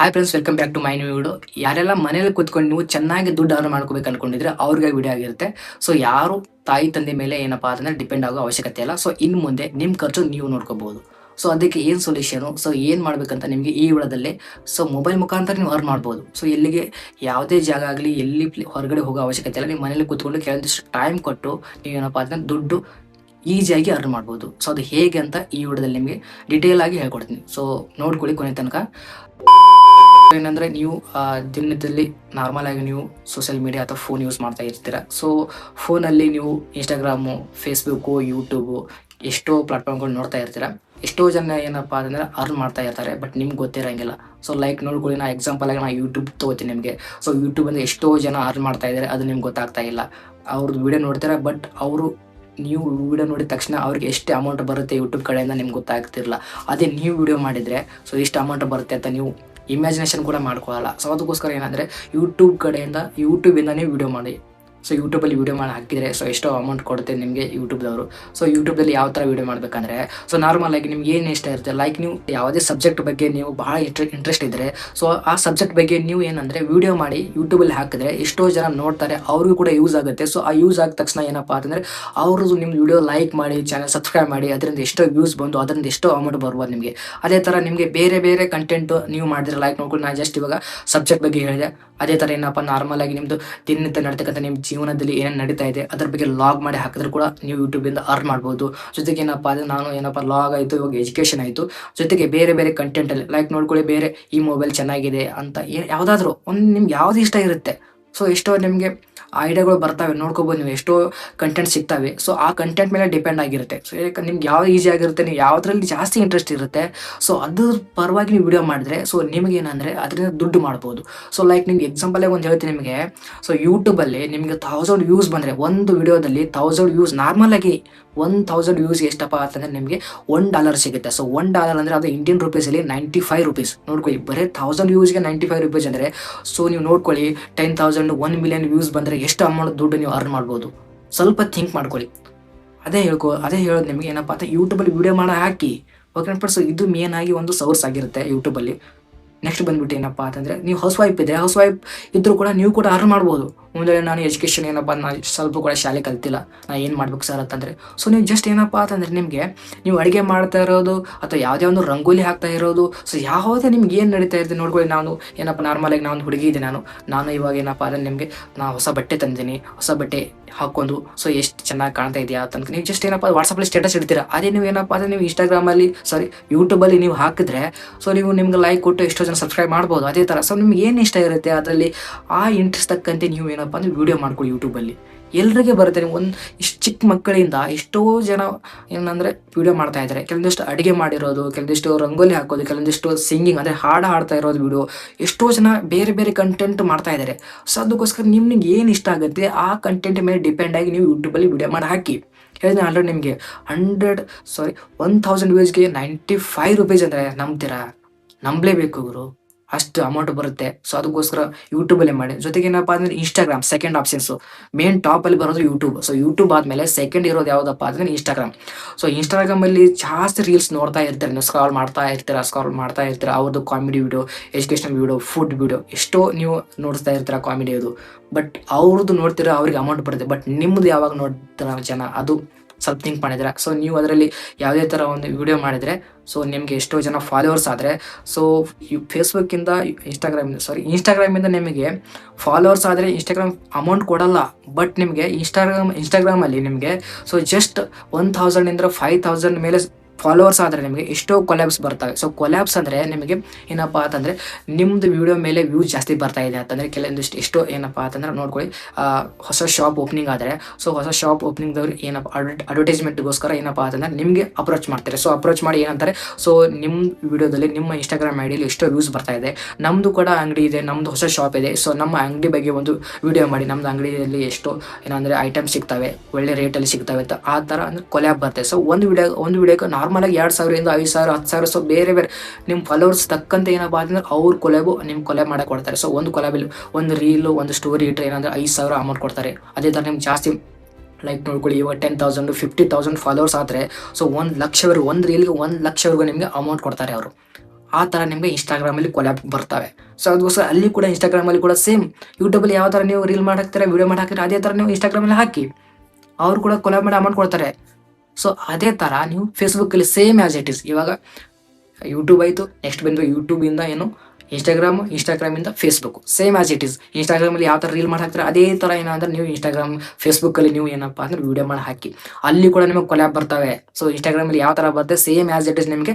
Hi friends, welcome back to my new video. ಯಾರೆಲ್ಲ ಮನೇಲಿ ಕೂತ್ಕೊಂಡು ನೀವು ಚೆನ್ನಾಗಿ ದುಡ್ಡು ಅರ್ನ್ ಮಾಡ್ಕೋಬೇಕು ಅನ್ಕೊಂಡಿದ್ರೆ ಅವ್ರಿಗೆ ವಿಡಿಯೋ ಆಗಿರುತ್ತೆ. ಸೊ ಯಾರು ತಾಯಿ ತಂದೆ ಮೇಲೆ ಏನಪ್ಪಾ ಅಂತಂದ್ರೆ ಡಿಪೆಂಡ್ ಆಗೋ ಅವಶ್ಯಕತೆ ಇಲ್ಲ. ಸೊ ಇನ್ನು ಮುಂದೆ ನಿಮ್ಮ ಖರ್ಚು ನೀವು ನೋಡ್ಕೋಬಹುದು. ಸೊ ಅದಕ್ಕೆ ಏನು ಸೊಲ್ಯೂಷನು, ಸೊ ಏನು ಮಾಡ್ಬೇಕಂತ ನಿಮಗೆ ಈ ವಿಡಿಯೋದಲ್ಲಿ. ಸೊ ಮೊಬೈಲ್ ಮುಖಾಂತರ ನೀವು ಅರ್ನ್ ಮಾಡ್ಬೋದು. ಸೊ ಎಲ್ಲಿಗೆ ಯಾವುದೇ ಜಾಗ ಆಗಲಿ ಎಲ್ಲಿ ಹೊರಗಡೆ ಹೋಗೋ ಅವಶ್ಯಕತೆ ಇಲ್ಲ. ನೀವು ಮನೇಲಿ ಕೂತ್ಕೊಂಡು ಕೆಲವೊಂದಿಷ್ಟು ಟೈಮ್ ಕೊಟ್ಟು ನೀವೇನಪ್ಪ ಅಂತಂದ್ರೆ ದುಡ್ಡು ಈಸಿಯಾಗಿ ಅರ್ನ್ ಮಾಡ್ಬೋದು. ಸೊ ಅದು ಹೇಗೆ ಅಂತ ಈ ವಿಡಿಯೋದಲ್ಲಿ ನಿಮಗೆ ಡೀಟೇಲ್ ಆಗಿ ಹೇಳ್ಕೊಡ್ತೀನಿ. ಸೊ ನೋಡ್ಕೊಳ್ಳಿ ಕೊನೆ ತನಕ. ಏನಂದರೆ ನೀವು ದಿನದಲ್ಲಿ ನಾರ್ಮಲ್ ಆಗಿ ನೀವು ಸೋಷಿಯಲ್ ಮೀಡಿಯಾ ಅಥವಾ ಫೋನ್ ಯೂಸ್ ಮಾಡ್ತಾ ಇರ್ತೀರ. ಸೊ ಫೋನಲ್ಲಿ ನೀವು ಇನ್ಸ್ಟಾಗ್ರಾಮು, ಫೇಸ್ಬುಕ್ಕು, ಯೂಟ್ಯೂಬು ಎಷ್ಟೋ ಪ್ಲಾಟ್ಫಾರ್ಮ್ಗಳು ನೋಡ್ತಾ ಇರ್ತೀರ. ಎಷ್ಟೋ ಜನ ಏನಪ್ಪ ಅಂದರೆ ಅರ್ನ್ ಮಾಡ್ತಾ ಇರ್ತಾರೆ, ಬಟ್ ನಿಮ್ಗೆ ಗೊತ್ತಿರೋಂಗಿಲ್ಲ. ಸೊ ಲೈಕ್ ನೋಡ್ಕೊಳ್ಳಿ, ನಾ ಎಕ್ಸಾಂಪಲ್ ಆಗಿ ನಾ ಯೂಟ್ಯೂಬ್ ತೊಗೋತೀನಿ ನಿಮಗೆ. ಸೊ ಯೂಟ್ಯೂಬಲ್ಲಿ ಎಷ್ಟೋ ಜನ ಅರ್ನ್ ಮಾಡ್ತಾ ಇದ್ದಾರೆ, ಅದು ನಿಮ್ಗೆ ಗೊತ್ತಾಗ್ತಾ ಇಲ್ಲ. ಅವ್ರದ್ದು ವಿಡಿಯೋ ನೋಡ್ತಾರೆ, ಬಟ್ ಅವರು ನೀವು ವಿಡಿಯೋ ನೋಡಿದ ತಕ್ಷಣ ಅವ್ರಿಗೆ ಎಷ್ಟು ಅಮೌಂಟ್ ಬರುತ್ತೆ ಯೂಟ್ಯೂಬ್ ಕಡೆಯಿಂದ ನಿಮ್ಗೆ ಗೊತ್ತಾಗ್ತಿರಲ್ಲ. ಅದೇ ನೀವು ವಿಡಿಯೋ ಮಾಡಿದರೆ ಸೊ ಎಷ್ಟು ಅಮೌಂಟ್ ಬರುತ್ತೆ ಅಂತ ನೀವು ಇಮ್ಯಾಜಿನೇಷನ್ ಕೂಡ ಮಾಡ್ಕೊಳ್ಳಲ್ಲ. ಸೊ ಅದಕ್ಕೋಸ್ಕರ ಏನಂದರೆ ಯೂಟ್ಯೂಬಿಂದ ನೀವು ವಿಡಿಯೋ ಮಾಡಿ. ಸೊ ಯೂಟ್ಯೂಬಲ್ಲಿ ವಿಡಿಯೋ ಮಾಡಿ ಹಾಕಿದರೆ ಸೊ ಎಷ್ಟೋ ಅಮೌಂಟ್ ಕೊಡುತ್ತೆ ನಿಮಗೆ ಯೂಟ್ಯೂಬ್ದವರು. ಸೊ ಯೂಟ್ಯೂಬ್ದಲ್ಲಿ ಯಾವ ಥರ ವಿಡಿಯೋ ಮಾಡಬೇಕಂದ್ರೆ, ಸೊ ನಾರ್ಮಲ್ ಆಗಿ ನಿಮ್ಗೆ ಏನು ಇಷ್ಟ ಇರುತ್ತೆ, ಲೈಕ್ ನೀವು ಯಾವುದೇ ಸಬ್ಜೆಕ್ಟ್ ಬಗ್ಗೆ ನೀವು ಭಾಳ ಇಂಟ್ರೆಸ್ಟ್ ಇದ್ದರೆ, ಸೊ ಆ ಸಬ್ಜೆಕ್ಟ್ ಬಗ್ಗೆ ನೀವು ಏನಂದರೆ ವಿಡಿಯೋ ಮಾಡಿ ಯೂಟ್ಯೂಬಲ್ಲಿ ಹಾಕಿದ್ರೆ ಎಷ್ಟೋ ಜನ ನೋಡ್ತಾರೆ, ಅವ್ರಿಗೂ ಕೂಡ ಯೂಸ್ ಆಗುತ್ತೆ. ಸೊ ಆ ಯೂಸ್ ಆದ ತಕ್ಷಣ ಏನಪ್ಪ ಅಂತಂದರೆ ಅವ್ರದ್ದು ನಿಮ್ಮ ವಿಡಿಯೋ ಲೈಕ್ ಮಾಡಿ, ಚಾನಲ್ ಸಬ್ಸ್ಕ್ರೈಬ್ ಮಾಡಿ, ಅದರಿಂದ ಎಷ್ಟೋ ವ್ಯೂಸ್ ಬಂದು ಅದರಿಂದ ಎಷ್ಟೋ ಅಮೌಂಟ್ ಬರ್ಬೋದು ನಿಮಗೆ. ಅದೇ ಥರ ನಿಮಗೆ ಬೇರೆ ಬೇರೆ ಕಂಟೆಂಟ್ ನೀವು ಮಾಡಿದ್ರೆ, ಲೈಕ್ ನೋಡ್ಕೊಂಡು ನಾನು ಜಸ್ಟ್ ಇವಾಗ ಸಬ್ಜೆಕ್ಟ್ ಬಗ್ಗೆ ಹೇಳಿದೆ. ಅದೇ ಥರ ಏನಪ್ಪ ನಾರ್ಮಲ್ ಆಗಿ ನಿಮ್ಮದು ದಿನನಿತ್ಯ ನಡೀತಕ್ಕಂಥ ನಿಮ್ಮ ಜೀವನದಲ್ಲಿ ಏನೇನು ನಡೀತಾ ಇದೆ ಅದ್ರ ಬಗ್ಗೆ ಲಾಗ್ ಮಾಡಿ ಹಾಕಿದ್ರೆ ಕೂಡ ನೀವು ಯೂಟ್ಯೂಬಿಂದ ಅರ್ನ್ ಮಾಡ್ಬೋದು. ಜೊತೆಗೆ ಏನಪ್ಪ ಅಂದರೆ ನಾನು ಏನಪ್ಪ ಲಾಗ್ ಆಯಿತು, ಇವಾಗ ಎಜುಕೇಷನ್ ಆಯಿತು, ಜೊತೆಗೆ ಬೇರೆ ಬೇರೆ ಕಂಟೆಂಟಲ್ಲಿ ಲೈಕ್ ನೋಡ್ಕೊಳ್ಳಿ, ಬೇರೆ ಈ ಮೊಬೈಲ್ ಚೆನ್ನಾಗಿದೆ ಅಂತ ಯಾವುದಾದ್ರೂ ಒಂದು ನಿಮ್ಗೆ ಯಾವುದು ಇಷ್ಟ ಇರುತ್ತೆ. ಸೊ ಎಷ್ಟೋ ನಿಮಗೆ ಐಡಿಯಾಗಳು ಬರ್ತವೆ, ನೋಡ್ಕೋಬೋದು ನೀವು, ಎಷ್ಟೋ ಕಂಟೆಂಟ್ ಸಿಗ್ತವೆ. ಸೊ ಆ ಕಂಟೆಂಟ್ ಮೇಲೆ ಡಿಪೆಂಡ್ ಆಗಿರುತ್ತೆ. ಸೊ ಯಾಕೆ ನಿಮ್ಗೆ ಯಾವ್ದು ಈಸಿ ಆಗಿರುತ್ತೆ, ನೀವು ಯಾವುದ್ರಲ್ಲಿ ಜಾಸ್ತಿ ಇಂಟ್ರೆಸ್ಟ್ ಇರುತ್ತೆ, ಸೊ ಅದ್ರ ಪರವಾಗಿ ನೀವು ವಿಡಿಯೋ ಮಾಡಿದ್ರೆ ಸೊ ನಿಮಗೇನಂದರೆ ಅದರಿಂದ ದುಡ್ಡು ಮಾಡ್ಬೋದು. ಸೊ ಲೈಕ್ ನಿಮ್ಗೆ ಎಕ್ಸಾಂಪಲಾಗಿ ಒಂದು ಹೇಳ್ತೀನಿ ನಿಮಗೆ. ಸೊ ಯೂಟ್ಯೂಬಲ್ಲಿ ನಿಮಗೆ 1000 ವ್ಯೂಸ್ ಬಂದರೆ, ಒಂದು ವಿಡಿಯೋದಲ್ಲಿ 1000 ವ್ಯೂಸ್, ನಾರ್ಮಲಾಗಿ 1000 ವ್ಯೂಸ್ ಎಷ್ಟಪ್ಪ ಅಂತಂದರೆ ನಿಮಗೆ $1 ಸಿಗುತ್ತೆ. ಸೊ $1 ಅಂದರೆ ಅದು ಇಂಡಿಯನ್ ರುಪೀಸಲ್ಲಿ 95 ರುಪೀಸ್. ನೋಡ್ಕೊಳ್ಳಿ, ಬರೀ 1000 ವ್ಯೂಸ್ಗೆ 95 ರುಪೀಸ್ ಅಂದರೆ, ಸೊ ನೀವು ನೋಡ್ಕೊಳ್ಳಿ 10,000 1 ಮಿಲಿಯನ್ ವ್ಯೂಸ್ ಬಂದರೆ ಎಷ್ಟು ಅಮೌಂಟ್ ದುಡ್ಡು ನೀವು ಅರ್ನ್ ಮಾಡ್ಬೋದು. ಸ್ವಲ್ಪ ಥಿಂಕ್ ಮಾಡ್ಕೊಳ್ಳಿ. ಅದೇ ಹೇಳೋದು ನಿಮಗೆ ಏನಪ್ಪ ಅಂತ, ಯೂಟ್ಯೂಬಲ್ಲಿ ವಿಡಿಯೋ ಮಾಡಿ ಹಾಕಿ, ಓಕೆ. ಸೊ ಇದು ಮೇನ್ ಆಗಿ ಒಂದು ಸೋರ್ಸ್ ಆಗಿರುತ್ತೆ ಯೂಟ್ಯೂಬಲ್ಲಿ. ನೆಕ್ಸ್ಟ್ ಬಂದ್ಬಿಟ್ಟು ಏನಪ್ಪ ಅಂತಂದರೆ, ನೀವು ಹೌಸ್ ವೈಫ್ ಇದ್ದರೂ ಕೂಡ ನೀವು ಕೂಡ ಅರ್ನ್ ಮಾಡ್ಬೋದು. ಮುಂದೆ ನಾನು ಎಜುಕೇಷನ್ ಏನಪ್ಪ, ನಾನು ಸ್ವಲ್ಪ ಕೂಡ ಶಾಲೆ ಕಲ್ತಿಲ್ಲ, ನಾನು ಏನು ಮಾಡ್ಬೇಕು ಸರ್ ಅಂತಂದರೆ, ಸೊ ನೀವು ಜಸ್ಟ್ ಏನಪ್ಪ ಅಂತಂದರೆ ನಿಮಗೆ ನೀವು ಅಡುಗೆ ಮಾಡ್ತಾ ಇರೋದು ಅಥವಾ ಯಾವುದೇ ಒಂದು ರಂಗೋಲಿ ಹಾಕ್ತಾ ಇರೋದು, ಸೊ ಯಾವುದೇ ನಿಮ್ಗೆ ಏನು ನಡೀತಾ ಇರುತ್ತೆ ನೋಡ್ಕೊಳ್ಳಿ. ನಾನು ಏನಪ್ಪ ನಾರ್ಮಲಾಗಿ ನಾನು ಹುಡುಗಿ ಇದೆ, ನಾನು ಇವಾಗ ಏನಪ್ಪ ಅಂದರೆ ನಿಮಗೆ ನಾನು ಹೊಸ ಬಟ್ಟೆ ತಂದಿದ್ದೀನಿ, ಹೊಸ ಬಟ್ಟೆ ಹಾಕ್ಕೊಂಡು ಸೊ ಎಷ್ಟು ಚೆನ್ನಾಗಿ ಕಾಣ್ತಾ ಇದೆಯಾ ಅಂತ ನೀವು ಜಸ್ಟ್ ಏನಪ್ಪ ವಾಟ್ಸಪ್ಪಲ್ಲಿ ಸ್ಟೇಟಸ್ ಇಡ್ತೀರಾ. ಅದೇ ನೀವು ಏನಪ್ಪ ಅಂದರೆ ನೀವು ಯೂಟ್ಯೂಬಲ್ಲಿ ನೀವು ಹಾಕಿದ್ರೆ ಸೊ ನೀವು ನಿಮ್ಗೆ ಲೈಕ್ ಕೊಟ್ಟು ಎಷ್ಟೋ ಜನ ಸಬ್ಸ್ಕ್ರೈಬ್ ಮಾಡ್ಬೋದು. ಅದೇ ಥರ ಸೊ ನಿಮ್ಗೆ ಏನು ಇಷ್ಟ ಇರುತ್ತೆ ಅದರಲ್ಲಿ ಆ ಇಂಟ್ರೆಸ್ಟ್ ತಕ್ಕಂತೆ ನೀವು ಏನಪ್ಪ ಅಂದರೆ ವಿಡಿಯೋ ಮಾಡ್ಕೊಳ್ಳಿ. ಯೂಟ್ಯೂಬಲ್ಲಿ ಎಲ್ರಿಗೆ ಬರುತ್ತೆ. ನೀವು ಇಷ್ಟು ಚಿಕ್ಕ ಮಕ್ಕಳಿಂದ ಎಷ್ಟೋ ಜನ ಏನಂದರೆ ವಿಡಿಯೋ ಮಾಡ್ತಾ ಇದ್ದಾರೆ. ಕೆಲವೊಂದಿಷ್ಟು ಅಡುಗೆ ಮಾಡಿರೋದು, ಕೆಲವೊಂದಿಷ್ಟು ರಂಗೋಲಿ ಹಾಕೋದು, ಕೆಲವೊಂದಿಷ್ಟು ಸಿಂಗಿಂಗ್ ಅಂದರೆ ಹಾಡು ಹಾಡ್ತಾ ಇರೋದು ವಿಡಿಯೋ, ಎಷ್ಟೋ ಜನ ಬೇರೆ ಬೇರೆ ಕಂಟೆಂಟ್ ಮಾಡ್ತಾ ಇದ್ದಾರೆ. ಸೊ ಅದಕ್ಕೋಸ್ಕರ ನಿಮ್ಗೆ ಏನು ಇಷ್ಟ ಆಗುತ್ತೆ ಆ ಕಂಟೆಂಟ್ ಮೇಲೆ ಡಿಪೆಂಡ್ ಆಗಿ ನೀವು ಯೂಟ್ಯೂಬಲ್ಲಿ ವಿಡಿಯೋ ಮಾಡಿ ಹಾಕಿ. ಹೇಳಿದ್ರೆ ಆಲ್ರೆಡಿ ನಿಮಗೆ 1000 ವ್ಯೂಸ್ಗೆ 95 ರುಪೀಸ್ ಅಂದರೆ ನಂಬಲೇಬೇಕು ಗುರು, ಅಷ್ಟು ಅಮೌಂಟ್ ಬರುತ್ತೆ. ಸೊ ಅದಕ್ಕೋಸ್ಕರ ಯೂಟ್ಯೂಬಲ್ಲೇ ಮಾಡಿ. ಜೊತೆಗೆ ಏನಪ್ಪ ಅಂದರೆ ಇನ್ಸ್ಟಾಗ್ರಾಮ್ ಸೆಕೆಂಡ್ ಆಪ್ಷನ್ಸು. ಮೇನ್ ಟಾಪಲ್ಲಿ ಬರೋದು ಯೂಟ್ಯೂಬ್. ಸೊ ಯೂಟ್ಯೂಬ್ ಆದಮೇಲೆ ಸೆಕೆಂಡ್ ಇರೋದು ಯಾವುದಪ್ಪ ಅಂದರೆ ಇನ್ಸ್ಟಾಗ್ರಾಮ್. ಸೊ ಇನ್ಸ್ಟಾಗ್ರಾಮಲ್ಲಿ ಜಾಸ್ತಿ ರೀಲ್ಸ್ ನೋಡ್ತಾ ಇರ್ತಾರೆ, ನೀವು ಸ್ಕ್ರಾಲ್ ಮಾಡ್ತಾ ಇರ್ತೀರ. ಅವ್ರದ್ದು comedy video, educational video, food video ಎಷ್ಟೋ ನೀವು ನೋಡ್ತಾ ಇರ್ತೀರ ಕಾಮಿಡಿಯೋದು. ಬಟ್ ಅವ್ರದ್ದು ನೋಡ್ತೀರಾ, ಅವ್ರಿಗೆ ಅಮೌಂಟ್ ಬರುತ್ತೆ. ಬಟ್ ನಿಮ್ಮದು ಯಾವಾಗ ನೋಡ್ತೀರ ಜನ, ಅದು ಸ್ವಲ್ಪ ಥಿಂಕ್ ಮಾಡಿದ್ರೆ. ಸೊ ನೀವು ಅದರಲ್ಲಿ ಯಾವುದೇ ಥರ ಒಂದು ವಿಡಿಯೋ ಮಾಡಿದರೆ ಸೊ ನಿಮಗೆ ಎಷ್ಟೋ ಜನ ಫಾಲೋವರ್ಸ್ ಆದರೆ, ಸೊ ಫೇಸ್ಬುಕ್ಕಿಂದ ಇನ್ಸ್ಟಾಗ್ರಾಮಿಂದ ನಿಮಗೆ ಫಾಲೋವರ್ಸ್ ಆದರೆ ಇನ್ಸ್ಟಾಗ್ರಾಮ್ ಅಮೌಂಟ್ ಕೊಡಲ್ಲ. ಬಟ್ ನಿಮಗೆ ಇನ್ಸ್ಟಾಗ್ರಾಮಲ್ಲಿ ನಿಮಗೆ ಸೊ ಜಸ್ಟ್ 1000 5,000 ಮೇಲೆ ಫಾಲೋವರ್ಸ್ ಆದರೆ ನಿಮಗೆ ಎಷ್ಟೋ ಕೊಲ್ಯಾಬ್ಸ್ ಬರ್ತವೆ. ಸೊ ಕೊಲ್ಯಾಬ್ಸ್ ಅಂದರೆ ನಿಮಗೆ ಏನಪ್ಪ ಅಂತಂದರೆ ನಿಮ್ಮದು ವಿಡಿಯೋ ಮೇಲೆ ವ್ಯೂಸ್ ಜಾಸ್ತಿ ಬರ್ತಾ ಇದೆ ಅಂತಂದರೆ ಕೆಲವೊಂದಿಷ್ಟು ಎಷ್ಟೋ ಏನಪ್ಪ ಅಂತಂದ್ರೆ ನೋಡ್ಕೊಳ್ಳಿ, ಹೊಸ ಶಾಪ್ ಓಪನಿಂಗ್ ಆದರೆ ಸೊ ಹೊಸ ಶಾಪ್ ಓಪನಿಂಗ್ದವ್ರು ಏನಪ್ಪ ಅಡ್ವರ್ಟೈಸ್ಮೆಂಟ್ಗೋಸ್ಕರ ಏನಪ್ಪ ಅಂತಂದರೆ ನಿಮಗೆ ಅಪ್ರೋಚ್ ಮಾಡ್ತಾರೆ. ಸೊ ಅಪ್ರೋಚ್ ಮಾಡಿ ಏನಂತಾರೆ, ಸೊ ನಿಮ್ಮ ವಿಡಿಯೋದಲ್ಲಿ ನಿಮ್ಮ ಇನ್ಸ್ಟಾಗ್ರಾಮ್ ಐಡಿಯಲ್ಲಿ ಎಷ್ಟೋ ವ್ಯೂಸ್ ಬರ್ತಾ ಇದೆ, ನಮ್ಮದು ಕೂಡ ಅಂಗಡಿ ಇದೆ, ನಮ್ಮದು ಹೊಸ ಶಾಪ್ ಇದೆ, ಸೊ ನಮ್ಮ ಅಂಗಡಿ ಬಗ್ಗೆ ಒಂದು ವಿಡಿಯೋ ಮಾಡಿ, ನಮ್ಮದು ಅಂಗಡಿಯಲ್ಲಿ ಎಷ್ಟೋ ಏನಂದರೆ ಐಟಮ್ಸ್ ಸಿಗ್ತವೆ, ಒಳ್ಳೆ ರೇಟಲ್ಲಿ ಸಿಗ್ತವೆ ಅಂತ ಆ ಥರ ಅಂದರೆ ಕೊಲ್ಯಾಬ್ ಬರ್ತದೆ. ಸೊ ಒಂದು ವಿಡಿಯೋಕ್ಕೆ ನಾರ್ಮಲಾಗಿ 2,000 5,000 10,000 ಸೊ ಬೇರೆ ಬೇರೆ ನಿಮ್ಮ ಫಾಲೋವರ್ಸ್ ತಕ್ಕಂತೆ ಏನಪ್ಪ ಅಂತಂದ್ರೆ ಅವ್ರ ಕೊಲ್ಯಾಬ್ ಮಾಡಕ್ಕೆ ಕೊಡ್ತಾರೆ. ಸೊ ಒಂದು ಕೊಲ್ಯಾಬಲ್ಲಿ ಒಂದು ರೀಲು, ಒಂದು ಸ್ಟೋರಿ ಇಟ್ಟರೆ ಏನಂದರೆ 5,000 ಅಮೌಂಟ್ ಕೊಡ್ತಾರೆ. ಅದೇ ಥರ ನಿಮ್ಗೆ ಜಾಸ್ತಿ ಲೈಕ್ ನೋಡ್ಕೊಳ್ಳಿ, ಇವಾಗ 10,000 50,000 ಫಾಲೋವರ್ಸ್ ಆದರೆ ಸೊ 1,00,000 ಒಂದು ರೀಲ್ಗೆ 1,00,000 ನಿಮಗೆ ಅಮೌಂಟ್ ಕೊಡ್ತಾರೆ ಅವರು. ಆ ಥರ ನಿಮಗೆ ಇನ್ಸ್ಟಾಗ್ರಾಮಲ್ಲಿ ಕೊಲ್ಯಾಬ್ ಬರ್ತವೆ. ಸೊ ಅದಕ್ಕೋಸ್ಕರ ಅಲ್ಲಿ ಕೂಡ ಇನ್ಸ್ಟಾಗ್ರಾಮಲ್ಲಿ ಕೂಡ ಸೇಮ್ ಯೂಟ್ಯೂಬಲ್ಲಿ ಯಾವ ಥರ ನೀವು ರೀಲ್ ಮಾಡಿ ಹಾಕ್ತೀರಾ, ವೀಡಿಯೋ ಮಾಡಿ ಹಾಕ್ತೀರಾ, ಅದೇ ಥರ ನೀವು ಇನ್ಸ್ಟಾಗ್ರಾಮಲ್ಲಿ ಹಾಕಿ, ಅವ್ರು ಕೂಡ ಕೊಲ್ಯಾಬ್ ಮಾಡಿ ಅಮೌಂಟ್ ಕೊಡ್ತಾರೆ. ಸೊ ಅದೇ ಥರ ನೀವು ಫೇಸ್ಬುಕ್ಕಲ್ಲಿ ಸೇಮ್ ಆ್ಯಸ್ ಇಟ್ ಈಸ್. ಇವಾಗ ಯೂಟ್ಯೂಬ್ ಆಯಿತು, ನೆಕ್ಸ್ಟ್ ಬಂದು ಯೂಟ್ಯೂಬಿಂದ ಏನು ಇನ್ಸ್ಟಾಗ್ರಾಮಿಂದ Facebook, same as it is. ಇನ್ಸ್ಟಾಗ್ರಾಮಲ್ಲಿ ಯಾವ ಥರ ರೀಲ್ ಮಾಡಿ ಹಾಕ್ತಾರೆ ಅದೇ ಥರ ಏನಂದ್ರೆ ನೀವು ಫೇಸ್ಬುಕ್ಕಲ್ಲಿ ನೀವು ಏನಪ್ಪ ಅಂದ್ರೆ ವೀಡಿಯೋ ಮಾಡಿ ಹಾಕಿ, ಅಲ್ಲಿ ಕೂಡ ನಿಮಗೆ ಕೊಲ್ಯಾಬ್ ಬರ್ತವೆ. ಸೊ ಇನ್ಸ್ಟಾಗ್ರಾಮಲ್ಲಿ ಯಾವ ಥರ ಬರುತ್ತೆ ಸೇಮ್ ಆ್ಯಸ್ ಇಟ್ ಈಸ್ ನಿಮಗೆ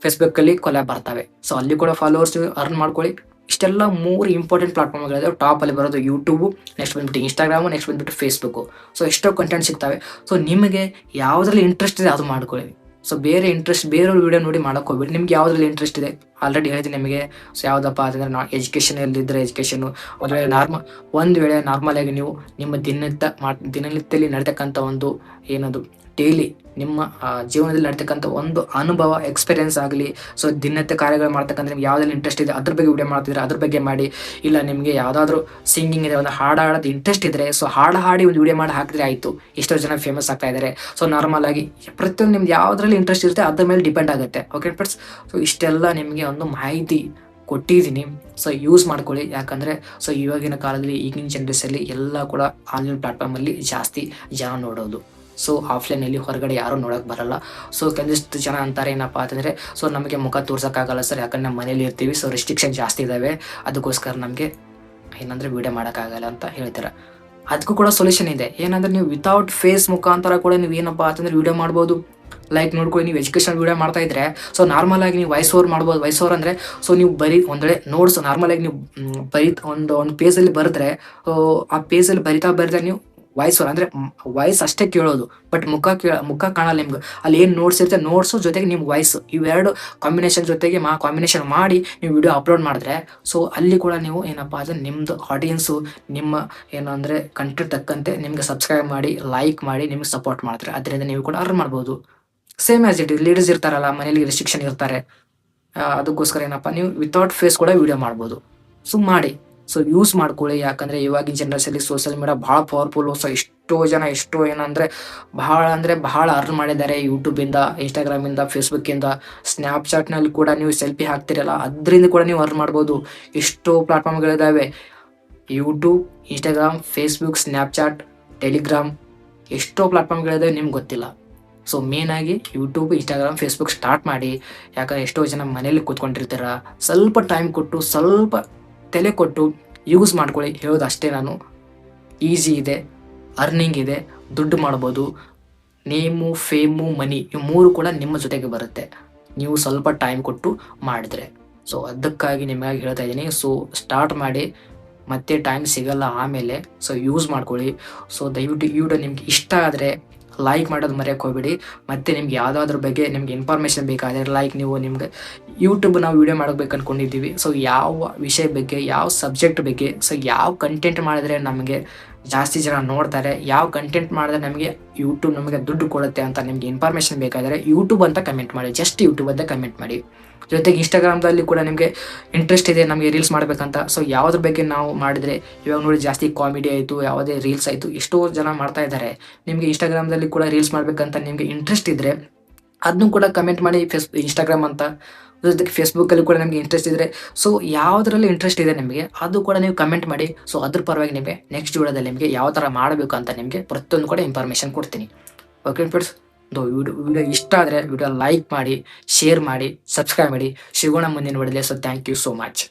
ಫೇಸ್ಬುಕ್ಕಲ್ಲಿ ಕೊಲ್ಯಾಬ್ ಬರ್ತವೆ. ಸೊ ಅಲ್ಲಿ ಕೂಡ ಫಾಲೋವರ್ಸ್ ಅರ್ನ್ ಮಾಡ್ಕೊಳ್ಳಿ. ಇಷ್ಟೆಲ್ಲ 3 ಇಂಪಾರ್ಟೆಂಟ್ ಪ್ಲಾಟ್ಫಾರ್ಮ್ಗಳಿದಾವೆ. ಟಾಪಲ್ಲಿ ಬರೋದು ಯೂಟ್ಯೂಬು, ನೆಕ್ಸ್ಟ್ ಬಂದ್ಬಿಟ್ಟು ಇನ್ಸ್ಟಾಗ್ರಾಮು, ನೆಕ್ಸ್ಟ್ ಬಂದ್ಬಿಟ್ಟು ಫೇಸ್ಬುಕ್ಕು. ಸೊ ಎಷ್ಟೋ ಕಂಟೆಂಟ್ ಸಿಗ್ತವೆ. ಸೊ ನಿಮಗೆ ಯಾವುದ್ರಲ್ಲಿ ಇಂಟ್ರೆಸ್ಟ್ ಇದೆ ಅದು ಮಾಡ್ಕೊಳ್ಳಿ. ಸೊ ಬೇರೆಯವ್ರ ವೀಡಿಯೋ ನೋಡಿ ಮಾಡೋಕೆ ಹೋಗ್ಬೇಡಿ. ನಿಮ್ಗೆ ಯಾವುದ್ರಲ್ಲಿ ಇಂಟ್ರೆಸ್ಟ್ ಇದೆ ಆಲ್ರೆಡಿ ಹೇಳಿದ್ದೀನಿ ನಿಮಗೆ. ಸೊ ಯಾವುದಪ್ಪ ಅಂತಂದರೆ ಎಜುಕೇಷನಲ್ಲಿದ್ದರೆ ಎಜುಕೇಷನು, ಒಂದು ವೇಳೆ ನಾರ್ಮಲ್ ಆಗಿ ನೀವು ನಿಮ್ಮ ದಿನನಿತ್ಯದಲ್ಲಿ ನಡೀತಕ್ಕಂಥ ಒಂದು ಏನದು ಡೈಲಿ ನಿಮ್ಮ ಜೀವನದಲ್ಲಿ ನಡ್ತಕ್ಕಂಥ ಒಂದು ಅನುಭವ ಎಕ್ಸ್ಪೀರಿಯನ್ಸ್ ಆಗಲಿ. ಸೊ ದಿನನಿತ್ಯ ಕಾರ್ಯಗಳು ಮಾಡ್ತಕ್ಕಂಥ ನಿಮ್ಗೆ ಯಾವುದ್ರಲ್ಲಿ ಇಂಟ್ರೆಸ್ಟ್ ಇದೆ ಅದ್ರ ಬಗ್ಗೆ ವೀಡಿಯೋ ಮಾಡ್ತಿದ್ರೆ ಅದ್ರ ಬಗ್ಗೆ ಮಾಡಿ. ಇಲ್ಲ ನಿಮಗೆ ಯಾವುದಾದ್ರೂ ಸಿಂಗಿಂಗ್ ಇದೆ, ಒಂದು ಹಾಡೋದು ಇಂಟ್ರೆಸ್ಟ್ ಇದ್ದರೆ ಸೊ ಹಾಡಿ ಒಂದು ವೀಡಿಯೋ ಮಾಡಿ ಹಾಕಿದ್ರೆ ಆಯಿತು. ಎಷ್ಟೋ ಜನ ಫೇಮಸ್ ಆಗ್ತಾ ಇದ್ದಾರೆ. ಸೊ ನಾರ್ಮಲ್ ಆಗಿ ಪ್ರತಿಯೊಂದು ನಿಮ್ದು ಯಾವುದ್ರಲ್ಲಿ ಇಂಟ್ರೆಸ್ಟ್ ಇರುತ್ತೆ ಅದ್ರ ಮೇಲೆ ಡಿಪೆಂಡ್ ಆಗುತ್ತೆ. ಓಕೆ ಫ್ರೆಂಡ್ಸ್, ಸೊ ಇಷ್ಟೆಲ್ಲ ನಿಮಗೆ ಒಂದು ಮಾಹಿತಿ ಕೊಟ್ಟಿದ್ದೀನಿ. ಸೊ ಯೂಸ್ ಮಾಡ್ಕೊಳ್ಳಿ. ಯಾಕಂದರೆ ಸೊ ಇವಾಗಿನ ಕಾಲದಲ್ಲಿ ಈಗಿನ ಜನ್ರೇಷನಲ್ಲಿ ಎಲ್ಲ ಕೂಡ ಆನ್ಲೈನ್ ಪ್ಲಾಟ್ಫಾರ್ಮಲ್ಲಿ ಜಾಸ್ತಿ ಜನ ನೋಡೋದು. ಸೊ ಆಫ್ಲೈನಲ್ಲಿ ಹೊರಗಡೆ ಯಾರೂ ನೋಡೋಕೆ ಬರಲ್ಲ. ಸೊ ಕೆಲವಿಷ್ಟು ಜನ ಅಂತಾರೆ ಏನಪ್ಪ ಅಂತಂದರೆ ಸೊ ನಮಗೆ ಮುಖ ತೋರ್ಸೋಕ್ಕಾಗಲ್ಲ ಸರ್, ಯಾಕಂದ್ರೆ ನಮ್ಮ ಮನೇಲಿ ಇರ್ತೀವಿ, ಸೊ ರೆಸ್ಟ್ರಿಕ್ಷನ್ ಜಾಸ್ತಿ ಇದ್ದಾವೆ, ಅದಕ್ಕೋಸ್ಕರ ನಮಗೆ ಏನಂದರೆ ವೀಡಿಯೋ ಮಾಡೋಕ್ಕಾಗಲ್ಲ ಅಂತ ಹೇಳ್ತಾರೆ. ಅದಕ್ಕೂ ಕೂಡ ಸೊಲ್ಯೂಷನ್ ಇದೆ. ಏನಂದರೆ ನೀವು ವಿತೌಟ್ ಫೇಸ್ ಮುಖಾಂತರ ಕೂಡ ನೀವು ಏನಪ್ಪ ಅಂತಂದರೆ ವೀಡಿಯೋ ಮಾಡ್ಬೋದು. ಲೈಕ್ ನೋಡ್ಕೊಳ್ಳಿ, ನೀವು ಎಜುಕೇಷನ್ ವೀಡಿಯೋ ಮಾಡ್ತಾ ಇದ್ರೆ ಸೊ ನಾರ್ಮಲ್ ಆಗಿ ನೀವು ವಾಯ್ಸ್ ಓವರ್ ಮಾಡ್ಬೋದು. ವಾಯ್ಸ್ ಓವರ್ ಅಂದರೆ ಸೊ ನೀವು ಬರೀ ಒಂದು ವೇಳೆ ನೋಟ್ಸ್ ನಾರ್ಮಲ್ ಆಗಿ ನೀವು ಒಂದು ಪೇಜಲ್ಲಿ ಬರೆದ್ರೆ ಆ ಪೇಜಲ್ಲಿ ಬರಿತಾ ನೀವು ವಾಯ್ಸ್ ಓವರ್ ಅಂದರೆ ವಾಯ್ಸ್ ಅಷ್ಟೇ ಕೇಳೋದು, ಬಟ್ ಮುಖ ಕಾಣಲ್ಲ ನಿಮ್ಗೆ. ಅಲ್ಲಿ ಏನು ನೋಟ್ಸ್ ಇರುತ್ತೆ, ನೋಟ್ಸು ಜೊತೆಗೆ ನಿಮ್ಮ ವಾಯ್ಸ್ ಇವೆರಡು ಕಾಂಬಿನೇಷನ್ ಜೊತೆಗೆ ಕಾಂಬಿನೇಷನ್ ಮಾಡಿ ನೀವು ವಿಡಿಯೋ ಅಪ್ಲೋಡ್ ಮಾಡಿದ್ರೆ ಸೊ ಅಲ್ಲಿ ಕೂಡ ನೀವು ಏನಪ್ಪ ಅಂದರೆ ನಿಮ್ಮದು ಆಡಿಯನ್ಸು ನಿಮ್ಮ ಏನಂದರೆ ಕಂಟೆಂಟ್ ತಕ್ಕಂತೆ ನಿಮಗೆ ಸಬ್ಸ್ಕ್ರೈಬ್ ಮಾಡಿ, ಲೈಕ್ ಮಾಡಿ, ನಿಮ್ಗೆ ಸಪೋರ್ಟ್ ಮಾಡ್ತಾರೆ. ಅದರಿಂದ ನೀವು ಕೂಡ ಅರ್ನ್ ಮಾಡ್ಬೋದು. Same as it is. Ladies ಇರ್ತಾರಲ್ಲ, ಮನೇಲಿ ರೆಸ್ಟ್ರಿಕ್ಷನ್ ಇರ್ತಾರೆ, ಅದಕ್ಕೋಸ್ಕರ ಏನಪ್ಪ ನೀವು ವಿತೌಟ್ ಫೇಸ್ ಕೂಡ ವೀಡಿಯೋ ಮಾಡ್ಬೋದು. ಸೊ ಮಾಡಿ, ಸೊ ಯೂಸ್ ಮಾಡ್ಕೊಳ್ಳಿ. ಯಾಕಂದರೆ ಇವಾಗಿನ ಜನರೇಷನಲ್ಲಿ ಸೋಷಿಯಲ್ ಮೀಡಿಯಾ ಭಾಳ ಪವರ್ಫುಲ್ಲು. ಸೊ ಎಷ್ಟೋ ಏನಂದರೆ ಬಹಳ ಅರ್ನ್ ಮಾಡಿದ್ದಾರೆ ಯೂಟ್ಯೂಬಿಂದ, ಇನ್ಸ್ಟಾಗ್ರಾಮಿಂದ, ಫೇಸ್ಬುಕ್ಕಿಂದ. ಸ್ನ್ಯಾಪ್ಚಾಟ್ನಲ್ಲಿ ಕೂಡ ನೀವು ಸೆಲ್ಫಿ ಹಾಕ್ತಿರಲ್ಲ, ಅದರಿಂದ ಕೂಡ ನೀವು ಅರ್ನ್ ಮಾಡ್ಬೋದು. ಎಷ್ಟೋ ಪ್ಲಾಟ್ಫಾರ್ಮ್ಗಳಿದ್ದಾವೆ. YouTube, Instagram, Facebook, Snapchat, Telegram, ಎಷ್ಟೋ ಪ್ಲಾಟ್ಫಾರ್ಮ್ಗಳಿದ್ದಾವೆ, ನಿಮ್ಗೆ ಗೊತ್ತಿಲ್ಲ. ಸೊ ಮೇನಾಗಿ ಯೂಟ್ಯೂಬ್, ಇನ್ಸ್ಟಾಗ್ರಾಮ್, ಫೇಸ್ಬುಕ್ ಸ್ಟಾರ್ಟ್ ಮಾಡಿ. ಯಾಕಂದರೆ ಎಷ್ಟೋ ಜನ ಮನೇಲಿ ಕೂತ್ಕೊಂಡಿರ್ತೀರ, ಸ್ವಲ್ಪ ಟೈಮ್ ಕೊಟ್ಟು, ಸ್ವಲ್ಪ ತಲೆ ಕೊಟ್ಟು ಯೂಸ್ ಮಾಡ್ಕೊಳ್ಳಿ. ಹೇಳೋದು ಅಷ್ಟೇ ನಾನು. ಈಸಿ ಇದೆ, ಅರ್ನಿಂಗ್ ಇದೆ, ದುಡ್ಡು ಮಾಡ್ಬೋದು. ನೇಮು, ಫೇಮು, ಮನಿ ಇವು 3 ಕೂಡ ನಿಮ್ಮ ಜೊತೆಗೆ ಬರುತ್ತೆ ನೀವು ಸ್ವಲ್ಪ ಟೈಮ್ ಕೊಟ್ಟು ಮಾಡಿದ್ರೆ. ಸೊ ಅದಕ್ಕಾಗಿ ನಿಮಗಾಗಿ ಹೇಳ್ತಾ ಇದ್ದೀನಿ. ಸೊ ಸ್ಟಾರ್ಟ್ ಮಾಡಿ, ಮತ್ತೆ ಟೈಮ್ ಸಿಗಲ್ಲ ಆಮೇಲೆ. ಸೊ ಯೂಸ್ ಮಾಡ್ಕೊಳ್ಳಿ. ಸೊ ದಯವಿಟ್ಟು ಈ ವಿಡಿಯೋ ನಿಮ್ಗೆ ಇಷ್ಟ ಆದರೆ ಲೈಕ್ ಮಾಡೋದು ಮರೆಯೋಕೆ ಹೋಗ್ಬೇಡಿ. ಮತ್ತು ನಿಮ್ಗೆ ಯಾವುದಾದ್ರ ಬಗ್ಗೆ ನಿಮ್ಗೆ ಇನ್ಫಾರ್ಮೇಷನ್ ಬೇಕಾದರೆ ಲೈಕ್ ನಿಮ್ಗೆ ಯೂಟ್ಯೂಬ್ ನಾವು ವೀಡಿಯೋ ಮಾಡಬೇಕು ಅಂದ್ಕೊಂಡಿದ್ದೀವಿ. ಸೊ ಯಾವ ವಿಷಯ ಬಗ್ಗೆ, ಯಾವ ಸಬ್ಜೆಕ್ಟ್ ಬಗ್ಗೆ, ಸೊ ಯಾವ ಕಂಟೆಂಟ್ ಮಾಡಿದ್ರೆ ನಮಗೆ ಜಾಸ್ತಿ ಜನ ನೋಡ್ತಾರೆ, ಯಾವ ಕಂಟೆಂಟ್ ಮಾಡಿದ್ರೆ ನಮಗೆ ಯೂಟ್ಯೂಬ್ ನಮಗೆ ದುಡ್ಡು ಕೊಡುತ್ತೆ ಅಂತ ನಿಮಗೆ ಇನ್ಫಾರ್ಮೇಷನ್ ಬೇಕಾದರೆ ಯೂಟ್ಯೂಬ್ ಅಂತ ಕಮೆಂಟ್ ಮಾಡಿ. ಜಸ್ಟ್ ಯೂಟ್ಯೂಬ್ ಅಂತ ಕಮೆಂಟ್ ಮಾಡಿ. ಜೊತೆಗೆ ಇನ್ಸ್ಟಾಗ್ರಾಮ್ದಲ್ಲಿ ಕೂಡ ನಿಮಗೆ ಇಂಟ್ರೆಸ್ಟ್ ಇದೆ ನಮಗೆ ರೀಲ್ಸ್ ಮಾಡಬೇಕಂತ. ಸೊ ಯಾವುದ್ರ ಬಗ್ಗೆ ನಾವು ಮಾಡಿದರೆ ಇವಾಗ ನೋಡಿ ಜಾಸ್ತಿ ಕಾಮಿಡಿ ಆಯಿತು, ಯಾವುದೇ ರೀಲ್ಸ್ ಆಯಿತು, ಎಷ್ಟೋ ಜನ ಮಾಡ್ತಾ ಇದ್ದಾರೆ. ನಿಮಗೆ ಇನ್ಸ್ಟಾಗ್ರಾಮ್ದಲ್ಲಿ ಕೂಡ ರೀಲ್ಸ್ ಮಾಡಬೇಕಂತ ನಿಮಗೆ ಇಂಟ್ರೆಸ್ಟ್ ಇದ್ದರೆ ಅದನ್ನು ಕೂಡ ಕಮೆಂಟ್ ಮಾಡಿ. ಇನ್ಸ್ಟಾಗ್ರಾಮ್ ಅಂತ, ಜೊತೆಗೆ ಫೇಸ್ಬುಕ್ಕಲ್ಲಿ ಕೂಡ ನಿಮಗೆ ಇಂಟ್ರೆಸ್ಟ್ ಇದ್ದರೆ ಸೊ ಯಾವುದರಲ್ಲಿ ಇಂಟ್ರೆಸ್ಟ್ ಇದೆ ನಿಮಗೆ ಅದು ಕೂಡ ನೀವು ಕಮೆಂಟ್ ಮಾಡಿ. ಸೊ ಅದ್ರ ಪರವಾಗಿ ನಿಮಗೆ ನೆಕ್ಸ್ಟ್ ವಿಡಿಯೋದಲ್ಲಿ ನಿಮಗೆ ಯಾವ ಥರ ಮಾಡಬೇಕು ಅಂತ ನಿಮಗೆ ಪ್ರತಿಯೊಂದು ಕೂಡ ಇನ್ಫಾರ್ಮೇಷನ್ ಕೊಡ್ತೀನಿ. ಓಕೆ ಫ್ರೆಂಡ್ಸ್, ವಿಡಿಯೋ ಇಷ್ಟ ಆದರೆ ವಿಡಿಯೋ ಲೈಕ್ ಮಾಡಿ, ಶೇರ್ ಮಾಡಿ, ಸಬ್ಸ್ಕ್ರೈಬ್ ಮಾಡಿ. ಸಿಗೋಣ ಮುಂದಿನ ವಿಡಿಯೋದಲ್ಲಿ. So thank you so much.